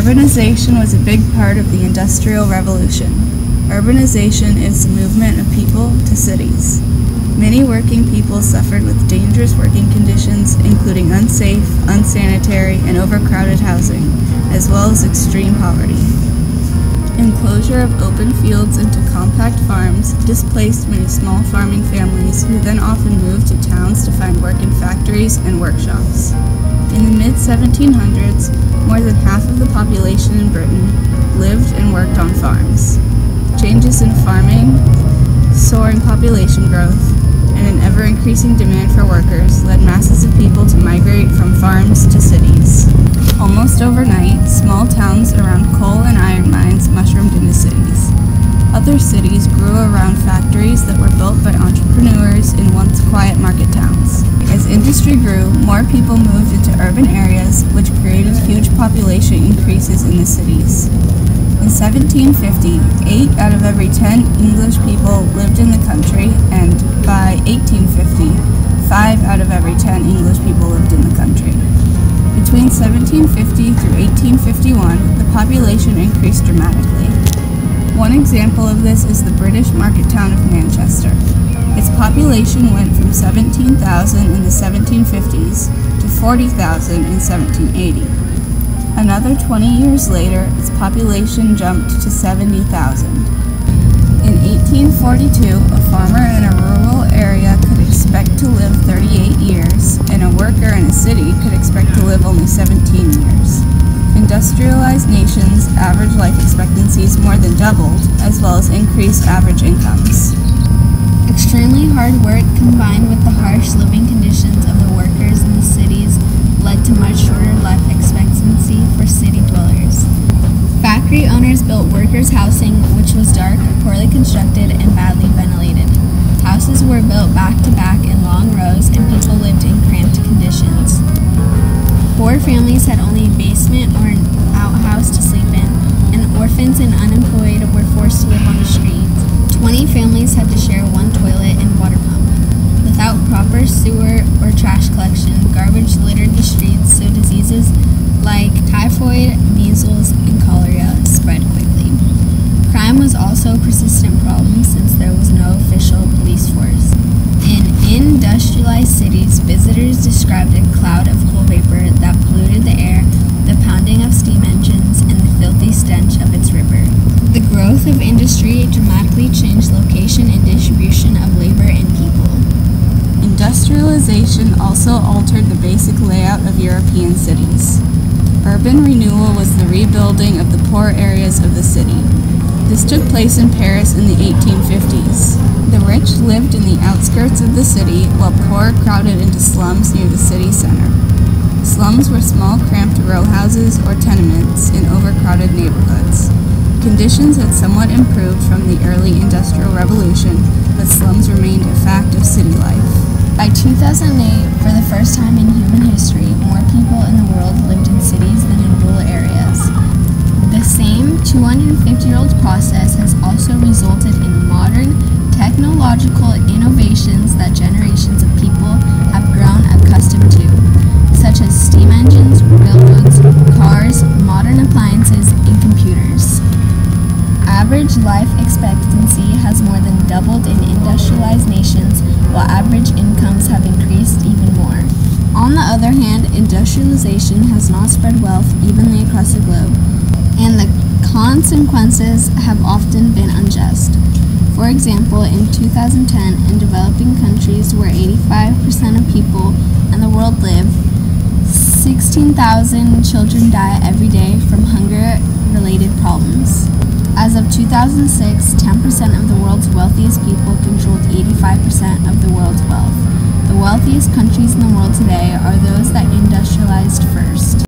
Urbanization was a big part of the Industrial Revolution. Urbanization is the movement of people to cities. Many working people suffered with dangerous working conditions, including unsafe, unsanitary, and overcrowded housing, as well as extreme poverty. Enclosure of open fields into compact farms displaced many small farming families who then often moved to towns to find work in factories and workshops. In the mid-1700s, more than half of the population in Britain lived and worked on farms. Changes in farming, soaring population growth, and an ever-increasing demand for workers led masses of people to migrate from farms to cities. Almost overnight, small towns around coal and iron mines mushroomed into cities. Other cities grew around factories that were built by entrepreneurs in once quiet market towns. As industry grew, more people moved into urban areas, which created huge population increases in the cities. In 1750, 8 out of every 10 English people lived in the country, and by 1850, 5 out of every 10 English people lived in the country. Between 1750 through 1851, the population increased dramatically. One example of this is the British market town of Manchester. Its population went from 17,000 in the 1750s to 40,000 in 1780. Another 20 years later, its population jumped to 70,000. In 1842, a farmer in a rural area could expect to live 38 years, and a worker in a city could expect to live only 17 years. Industrialized nations' average life expectancies more than doubled, as well as increased average incomes. Extremely hard work combined with the harsh living conditions of the workers in the cities led to much shorter life expectancy for city dwellers. Factory owners built workers' housing, which was dark, poorly constructed, and badly ventilated. Houses were built back to back in long rows, and people lived in cramped conditions. Poor families had only a basement or an outhouse to sleep in, and orphans and unemployed were forced to live on the streets. 20 families had to share one toilet and water pump. Without proper sewer or trash collection, garbage littered the streets, so diseases like typhoid, measles, and cholera spread quickly. Crime was also a persistent problem since there was no official police force. In industrialized cities, visitors described a cloud of coal vapor that polluted the air, the pounding of steam engines, and the filthy stench of its river. The growth of industry dramatically changed location and distribution of labor and people. Industrialization also altered the basic layout of European cities. Urban renewal was the rebuilding of the poor areas of the city. This took place in Paris in the 1850s. The rich lived in the outskirts of the city, while poor crowded into slums near the city center. Slums were small, cramped row houses or tenements in overcrowded neighborhoods. Conditions had somewhat improved from the early Industrial Revolution, but slums remained a fact of city life. By 2008, for the first time in human history, more people in the world lived in cities than in rural areas. The same 250-year-old process has also resulted in modern technological innovations that generations of people have grown accustomed to, such as steam engines, railroads, cars, modern appliances, and computers. Average life expectancy has more than doubled in industrialized nations, while average incomes have increased even more. On the other hand, industrialization has not spread wealth evenly across the globe, and the consequences have often been unjust. For example, in 2010, in developing countries where 85% of people in the world live, 16,000 children die every day from hunger-related problems. As of 2006, 10% of the world's wealthiest people controlled 85% of the world's wealth. The wealthiest countries in the world today are those that industrialized first.